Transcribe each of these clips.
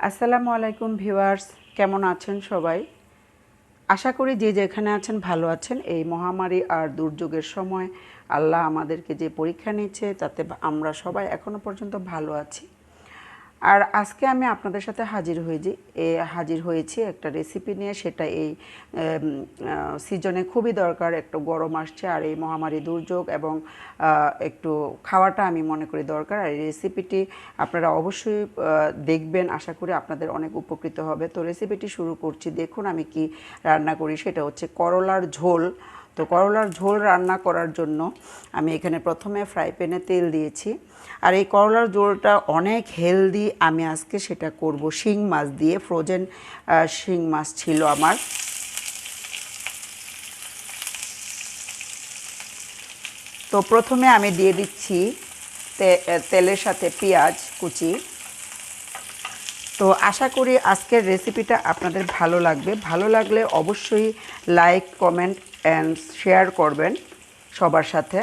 আসসালামু আলাইকুম ভিউয়ার্স, কেমন আছেন সবাই? আশা করি যে যেখানে আছেন ভালো আছেন। এই মহামারী আর দুর্যোগের সময় আল্লাহ আমাদেরকে যে পরীক্ষা নিচ্ছে তাতে আমরা সবাই এখনো পর্যন্ত ভালো আছি। আর আজকে আমি আপনাদের সাথে হাজির হয়েছি একটা রেসিপি নিয়ে। সেটা এই সিজনে খুবই দরকার। একটু গরম আসছে আর এই মহামারী দুর্যোগ এবং একটু খাওয়াটা আমি মনে করি দরকার। আর এই রেসিপিটি আপনারা অবশ্যই দেখবেন, আশা করি আপনাদের অনেক উপকৃত হবে। তো রেসিপিটি শুরু করছি। দেখুন আমি কি রান্না করি, সেটা হচ্ছে করলার ঝোল। তো করলার ঝোল রান্না করার জন্য আমি এখানে প্রথমে ফ্রাই প্যানে তেল দিয়েছি। আর এই করলার ঝোলটা অনেক হেলদি। আমি আজকে সেটা করব শিং মাছ দিয়ে। ফ্রোজেন শিং মাছ ছিল আমার। তো প্রথমে আমি দিয়ে দিচ্ছি তেলের সাথে পেঁয়াজ কুচি। তো আশা করি আজকের রেসিপিটা আপনাদের ভালো লাগবে। ভালো লাগলে অবশ্যই লাইক, কমেন্ট অ্যান্ড শেয়ার করবেন সবার সাথে।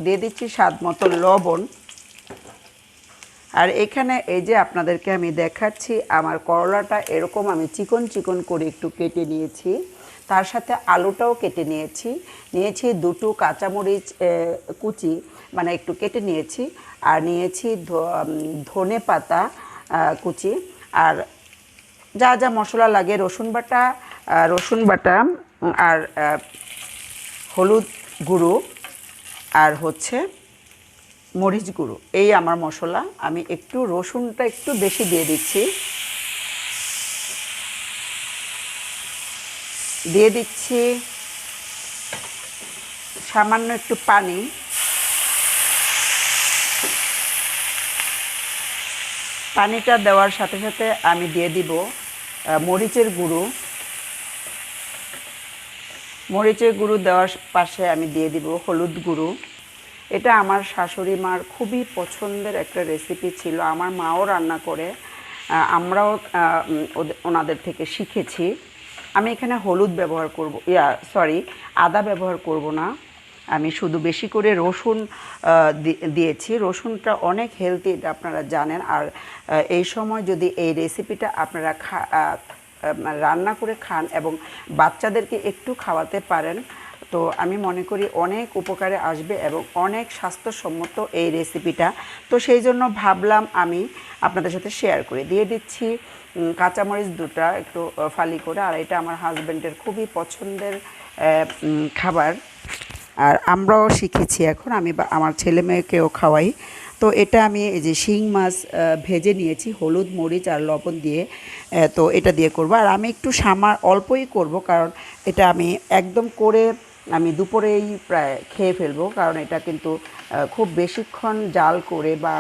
দিয়ে দিচ্ছি স্বাদ মতো লবণ। আর এখানে এই যে আপনাদেরকে আমি দেখাচ্ছি, আমার করলাটা এরকম আমি চিকন চিকন করে একটু কেটে নিয়েছি। তার সাথে আলুটাও কেটে নিয়েছি দুটো কাঁচামরিচ কুচি, মানে একটু কেটে নিয়েছি। আর নিয়েছি ধনে পাতা কুচি। আর যা যা মশলা লাগে, রসুন বাটা আর হলুদ গুঁড়ো আর হচ্ছে মরিচ গুঁড়ো, এই আমার মশলা। আমি একটু রসুনটা একটু বেশি দিয়ে দিচ্ছি। দিয়ে দিচ্ছি সামান্য একটু পানি। পানিটা দেওয়ার সাথে সাথে আমি দিয়ে দিব মরিচের গুঁড়ো দেওয়ার পাশে আমি দিয়ে দিব হলুদ গুঁড়ো। এটা আমার শাশুড়ি মার খুবই পছন্দের একটা রেসিপি ছিল। আমার মাও রান্না করে, আমরাও ওনাদের থেকে শিখেছি। আমি এখানে হলুদ ব্যবহার করব, আদা ব্যবহার করব না। আমি শুধু বেশি করে রসুন দিয়েছি। রসুনটা অনেক হেলদি, এটা আপনারা জানেন। আর এই সময় যদি এই রেসিপিটা আপনারা রান্না করে খান এবং বাচ্চাদেরকে একটু খাওয়াতে পারেন, তো আমি মনে করি অনেক উপকারে আসবে এবং অনেক স্বাস্থ্যসম্মত এই রেসিপিটা। তো সেই জন্য ভাবলাম আমি আপনাদের সাথে শেয়ার করে দিয়ে দিচ্ছি কাঁচামরিচ দুটা একটু ফালি করে। আর এটা আমার হাজব্যান্ডের খুবই পছন্দের খাবার, আর আমরাও শিখেছি। এখন আমি আমার ছেলে মেয়েকেও খাওয়াই। তো এটা আমি এই যে শিং মাছ ভেজে নিয়েছি হলুদ, মরিচ আর লবণ দিয়ে। তো এটা দিয়ে করব। আর আমি একটু অল্পই করব, কারণ এটা আমি একদম করে আমি দুপুরেই প্রায় খেয়ে ফেলবো। কারণ এটা কিন্তু খুব বেশিক্ষণ জাল করে বা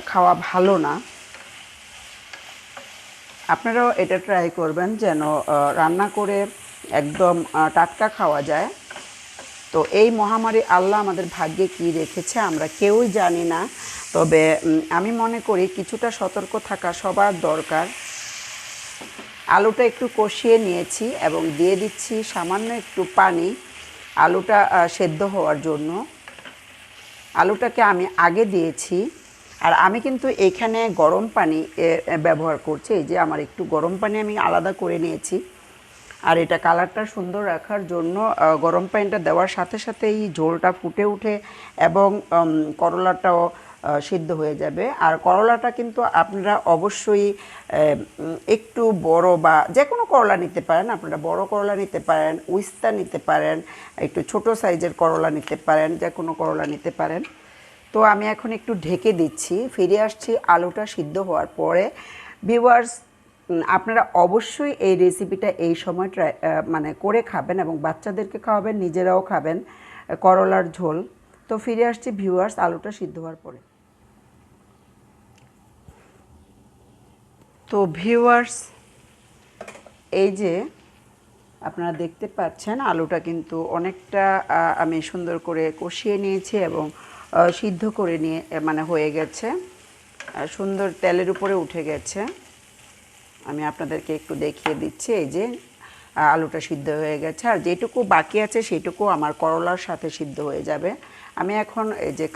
খাওয়া ভালো না। আপনারাও এটা ট্রাই করবেন যেন রান্না করে একদম টাটকা খাওয়া যায়। তো এই মহামারী আল্লাহ আমাদের ভাগ্যে কী রেখেছে আমরা কেউই জানি না। তবে আমি মনে করি কিছুটা সতর্ক থাকা সবার দরকার। আলুটা একটু কষিয়ে নিয়েছি এবং দিয়ে দিচ্ছি সামান্য একটু পানি আলুটা সেদ্ধ হওয়ার জন্য। আলুটাকে আমি আগে দিয়েছি। আর আমি কিন্তু এখানে গরম পানি ব্যবহার করছি। এই যে আমার একটু গরম পানি আমি আলাদা করে নিয়েছি। আর এটা কালারটা সুন্দর রাখার জন্য গরম পানিটা দেওয়ার সাথে সাথেই ঝোলটা ফুটে উঠে এবং করলাটাও সিদ্ধ হয়ে যাবে। আর করলাটা কিন্তু আপনারা অবশ্যই একটু বড় বা যে কোনো করলা নিতে পারেন। আপনারা বড় করলা নিতে পারেন, উস্তা নিতে পারেন, একটু ছোট সাইজের করলা নিতে পারেন, যে কোনো করলা নিতে পারেন। তো আমি এখন একটু ঢেকে দিচ্ছি, ফিরে আসছি আলুটা সিদ্ধ হওয়ার পরে। ভিউয়ার্স, আপনারা অবশ্যই এই রেসিপিটা এই সময় মানে করে খাবেন এবং বাচ্চাদেরকে খাওয়াবেন, নিজেরাও খাবেন করলার ঝোল। তো ফিরে আসছি ভিউয়ার্স আলুটা সিদ্ধ হওয়ার পরে। তো ভিউয়ার্স, এই যে আপনারা দেখতে পাচ্ছেন আলুটা কিন্তু অনেকটা আমি সুন্দর করে কষিয়ে নিয়েছি এবং সিদ্ধ করে নিয়ে মানে হয়ে গেছে, সুন্দর তেলের উপরে উঠে গেছে। আমি আপনাদেরকে একটু দেখিয়ে দিচ্ছি। এই যে আলুটা সিদ্ধ হয়ে গেছে, আর যেটুকু বাকি আছে সেটুকু আমার করলার সাথে সিদ্ধ হয়ে যাবে। আমি এখন এই যে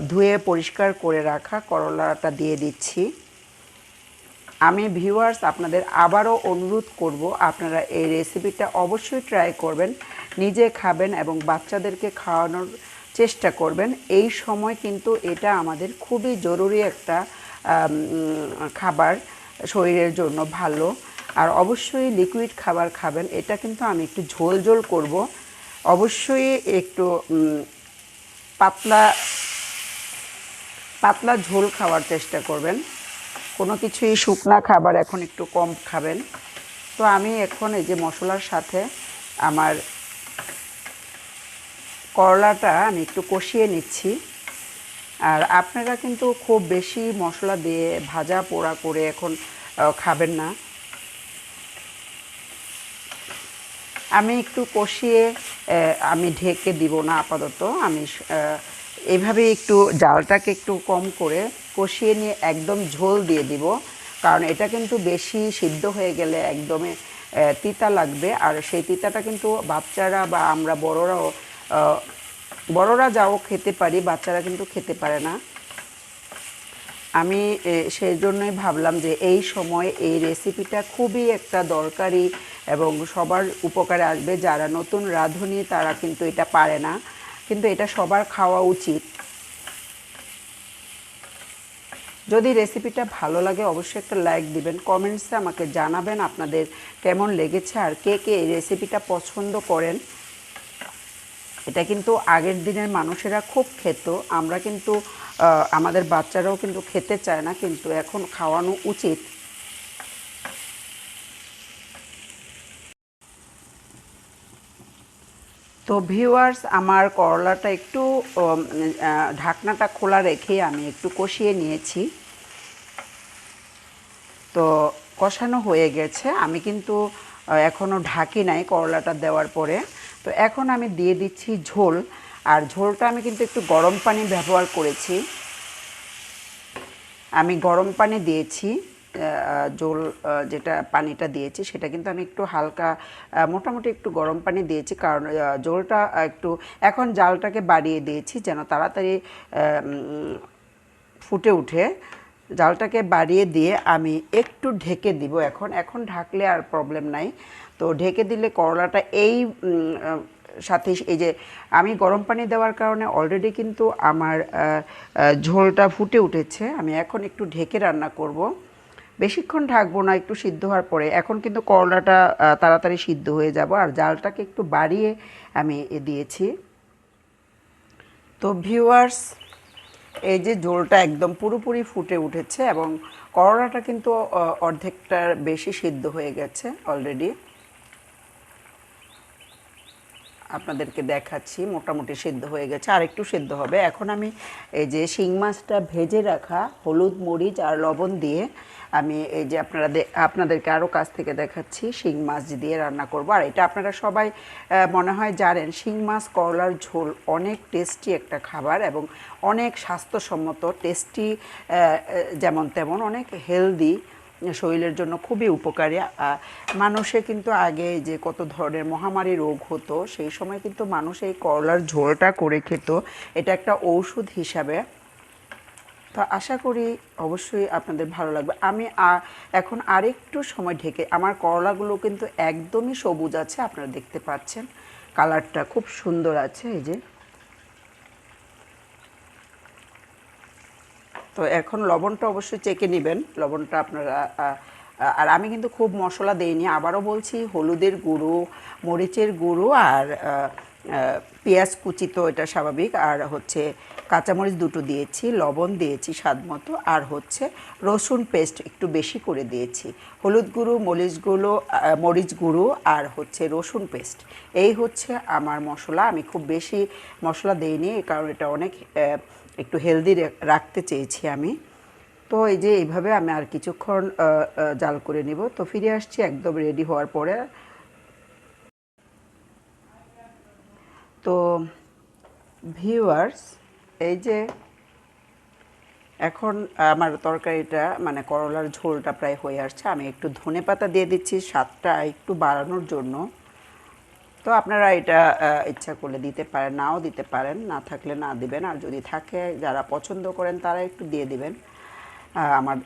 ধুয়ে পরিষ্কার করে রাখা করলাটা দিয়ে দিচ্ছি। আমি ভিউয়ার্স আপনাদের আবারও অনুরোধ করব, আপনারা এই রেসিপিটা অবশ্যই ট্রাই করবেন, নিজে খাবেন এবং বাচ্চাদেরকে খাওয়ানোর চেষ্টা করবেন। এই সময় কিন্তু এটা আমাদের খুবই জরুরি একটা খাবার, শরীরের জন্য ভালো। আর অবশ্যই লিকুইড খাবার খাবেন। এটা কিন্তু আমি একটু ঝোল ঝোল করব, অবশ্যই একটু পাতলা পাতলা ঝোল খাওয়ার চেষ্টা করবেন। কোনো কিছুই শুকনা খাবার এখন একটু কম খাবেন। তো আমি এখন এই যে মশলার সাথে আমার করলাটা আমি একটু কষিয়ে নিচ্ছি। আর আপনারা কিন্তু খুব বেশি মশলা দিয়ে ভাজা পোড়া করে এখন খাবেন না। আমি একটু কষিয়ে আমি ঢেকে দিব না আপাতত। আমি এইভাবে একটু জালটাকে একটু কম করে কষিয়ে নিয়ে একদম ঝোল দিয়ে দিব, কারণ এটা কিন্তু বেশি সিদ্ধ হয়ে গেলে একদমই তিতা লাগবে। আর সেই তিতাটা কিন্তু বাচ্চারা বা আমরা বড়রা যাও খেতে পারি, বাচ্চারা কিন্তু খেতে পারে না। আমি সেই জন্যই ভাবলাম যে এই সময় এই রেসিপিটা খুবই একটা দরকারি এবং সবার উপকারে আসবে। যারা নতুন রাঁধুনি তারা কিন্তু এটা পারে না, কিন্তু এটা সবার খাওয়া উচিত। যদি রেসিপিটা ভালো লাগে অবশ্যই একটা লাইক দিবেন, কমেন্টসে আমাকে জানাবেন আপনাদের কেমন লেগেছে আর কে কে এই রেসিপিটা পছন্দ করেন। এটা কিন্তু আগের দিনের মানুষেরা খুব খেত, আমরা কিন্তু আমাদের বাচ্চারাও কিন্তু খেতে চায় না, কিন্তু এখন খাওয়ানো উচিত। তো ভিউয়ার্স, আমার করলাটা একটু ঢাকনাটা খোলা রেখে আমি একটু কষিয়ে নিয়েছি। তো কষানো হয়ে গেছে, আমি কিন্তু এখনও ঢাকি নাই করলাটা দেওয়ার পরে। তো এখন আমি দিয়ে দিচ্ছি ঝোল। আর ঝোলটা আমি কিন্তু একটু গরম পানি ব্যবহার করেছি। আমি গরম পানি দিয়েছি, ঝোল যেটা পানিটা দিয়েছি সেটা কিন্তু আমি একটু হালকা মোটামুটি একটু গরম পানি দিয়েছি, কারণ ঝোলটা একটু এখন জালটাকে বাড়িয়ে দিয়েছি যেন তাড়াতাড়ি ফুটে উঠে। জালটাকে বাড়িয়ে দিয়ে আমি একটু ঢেকে দিব। এখন ঢাকলে আর প্রবলেম নাই। তো ঢেকে দিলে করলাটা এই সাথে এই যে আমি গরম পানি দেওয়ার কারণে অলরেডি কিন্তু আমার ঝোলটা ফুটে উঠেছে। আমি এখন একটু ঢেকে রান্না করব, বেশিক্ষণ ঢাকবো না, একটু সিদ্ধ হওয়ার পরে এখন কিন্তু করলাটা তাড়াতাড়ি সিদ্ধ হয়ে যাব। আর জালটাকে একটু বাড়িয়ে আমি দিয়েছি। তো ভিউয়ার্স, এই যে ঝোলটা একদম পুরোপুরি ফুটে উঠেছে এবং করলাটা কিন্তু অর্ধেকটার বেশি সিদ্ধ হয়ে গেছে অলরেডি। আপনাদেরকে দেখাচ্ছি, মোটামুটি সিদ্ধ হয়ে গেছে, আর একটু সিদ্ধ হবে। এখন আমি এই যে শিং মাছটা ভেজে রাখা হলুদ মরিচ আর লবণ দিয়ে আমি এই যে আপনাদেরকে আরও কাছ থেকে দেখাচ্ছি, শিং মাছ দিয়ে রান্না করব। আর এটা আপনারা সবাই মনে হয় জানেন, শিং মাছ করলার ঝোল অনেক টেস্টি একটা খাবার এবং অনেক স্বাস্থ্যসম্মত, টেস্টি যেমন তেমন অনেক হেলদি, শরীরের জন্য খুবই উপকারী। মানুষে কিন্তু আগে যে কত ধরনের মহামারী রোগ হতো, সেই সময় কিন্তু মানুষ এই করলার ঝোলটা করে খেত, এটা একটা ঔষধ হিসাবে। তো আশা করি অবশ্যই আপনাদের ভালো লাগবে। আমি এখন আরেকটু সময় ঢেকে, আমার করলাগুলো কিন্তু একদমই সবুজ আছে, আপনারা দেখতে পাচ্ছেন কালারটা খুব সুন্দর আছে এই যে। তো এখন লবণটা অবশ্যই চেকে নেবেন, লবণটা আপনারা। আর আমি কিন্তু খুব মশলা দেইনি, আবারও বলছি, হলুদের গুঁড়ো, মরিচের গুঁড়ো আর পেঁয়াজ কুচি, তো এটা স্বাভাবিক। আর হচ্ছে কাঁচামরিচ দুটো দিয়েছি, লবণ দিয়েছি স্বাদ মতো, আর হচ্ছে রসুন পেস্ট একটু বেশি করে দিয়েছি। হলুদ গুঁড়ো, মরিচ গুঁড়ো আর হচ্ছে রসুন পেস্ট, এই হচ্ছে আমার মশলা। আমি খুব বেশি মশলা দেইনি, কারণ এটা অনেক একটু হেলদি রাখতে চেয়েছি আমি। তো এই যে এইভাবে আমি আর কিছুক্ষণ জাল করে নিব। তো ফিরে আসছি একদম রেডি হওয়ার পরে। তো ভিউয়ার্স, এই যে এখন আমার তরকারিটা মানে করলার ঝোলটা প্রায় হয়ে আসছে। আমি একটু ধনেপাতা দিয়ে দিচ্ছি স্বাদটা একটু বাড়ানোর জন্য। তো আপনারা এটা ইচ্ছা করলে দিতে পারেন, নাও দিতে পারেন, না থাকলে না দিবেন। আর যদি থাকে, যারা পছন্দ করেন তারা একটু দিয়ে দিবেন। আমার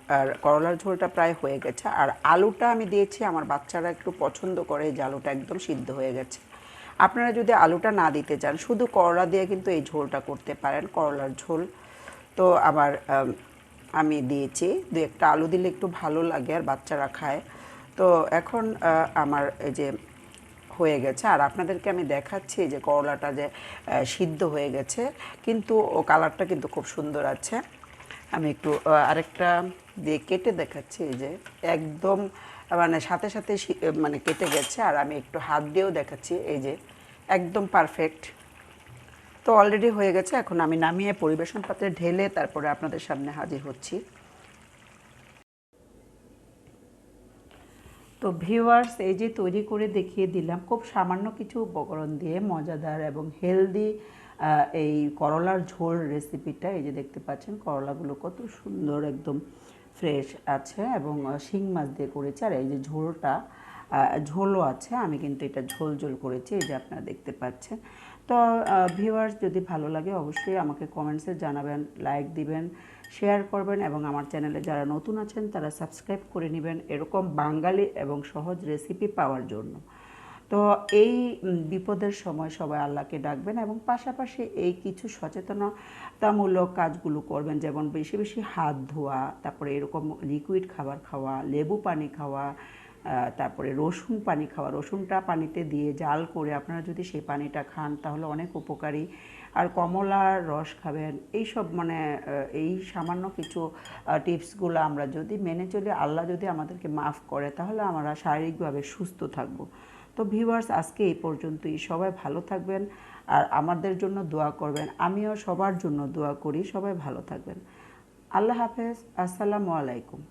করলার ঝোলটা প্রায় হয়ে গেছে। আর আলুটা আমি দিয়েছি, আমার বাচ্চারা একটু পছন্দ করে যে আলুটা একদম সিদ্ধ হয়ে গেছে। আপনারা যদি আলুটা না দিতে চান, শুধু করলা দিয়ে কিন্তু এই ঝোলটা করতে পারেন, করলার ঝোল। তো আবার আমি দিয়েছি, দু একটা আলু দিলে একটু ভালো লাগে আর বাচ্চারা খায়। তো এখন আমার এই যে হয়ে গেছে, আর আপনাদেরকে আমি দেখাচ্ছি যে করলাটা যে সিদ্ধ হয়ে গেছে, কিন্তু ও কালারটা কিন্তু খুব সুন্দর আছে। আমি একটু আরেকটা দিয়ে কেটে দেখাচ্ছি, এই যে একদম মানে সাথে সাথে মানে কেটে গেছে। আর আমি একটু হাত দিয়েও দেখাচ্ছি, এই যে একদম পারফেক্ট। তো অলরেডি হয়ে গেছে, এখন আমি নামিয়ে পরিবেশন পাত্রে ঢেলে তারপরে আপনাদের সামনে হাজির হচ্ছি। তো ভিউয়ার্স, এই যে তৈরি করে দেখিয়ে দিলাম খুব সামান্য কিছু উপকরণ দিয়ে মজাদার এবং হেলদি এই করলার ঝোল রেসিপিটা। এই যে দেখতে পাচ্ছেন করলাগুলো কত সুন্দর একদম ফ্রেশ আছে, এবং শিং মাছ দিয়ে করেছি। আর এই যে ঝোলটা, ঝোলও আছে, আমি কিন্তু এটা ঝোল ঝোল করেছি, এই যে আপনারা দেখতে পাচ্ছেন। তো ভিউয়ার্স, যদি ভালো লাগে অবশ্যই আমাকে কমেন্টসে জানাবেন, লাইক দিবেন, শেয়ার করবেন, এবং আমার চ্যানেলে যারা নতুন আছেন তারা সাবস্ক্রাইব করে নেবেন এরকম বাঙালি এবং সহজ রেসিপি পাওয়ার জন্য। তো এই বিপদের সময় সবাই আল্লাহকে ডাকবেন, এবং পাশাপাশি এই কিছু সচেতনতামূলক কাজগুলো করবেন, যেমন বেশি বেশি হাত ধোয়া, তারপরে এরকম লিকুইড খাবার খাওয়া, লেবু পানি খাওয়া, তারপরে রসুন পানি খাওয়া। রসুনটা পানিতে দিয়ে জাল করে আপনারা যদি সেই পানিটা খান তাহলে অনেক উপকারী। আর কমলার রস খাবেন। এইসব মানে এই সামান্য কিছু টিপসগুলো আমরা যদি মেনে চলি, আল্লাহ যদি আমাদেরকে মাফ করে, তাহলে আমরা শারীরিকভাবে সুস্থ থাকব। তো ভিউয়ার্স, আজকে এই পর্যন্তই। সবাই ভালো থাকবেন আর আমাদের জন্য দোয়া করবেন। আমিও সবার জন্য দোয়া করি, সবাই ভালো থাকবেন। আল্লাহ হাফেজ। আসসালামু আলাইকুম।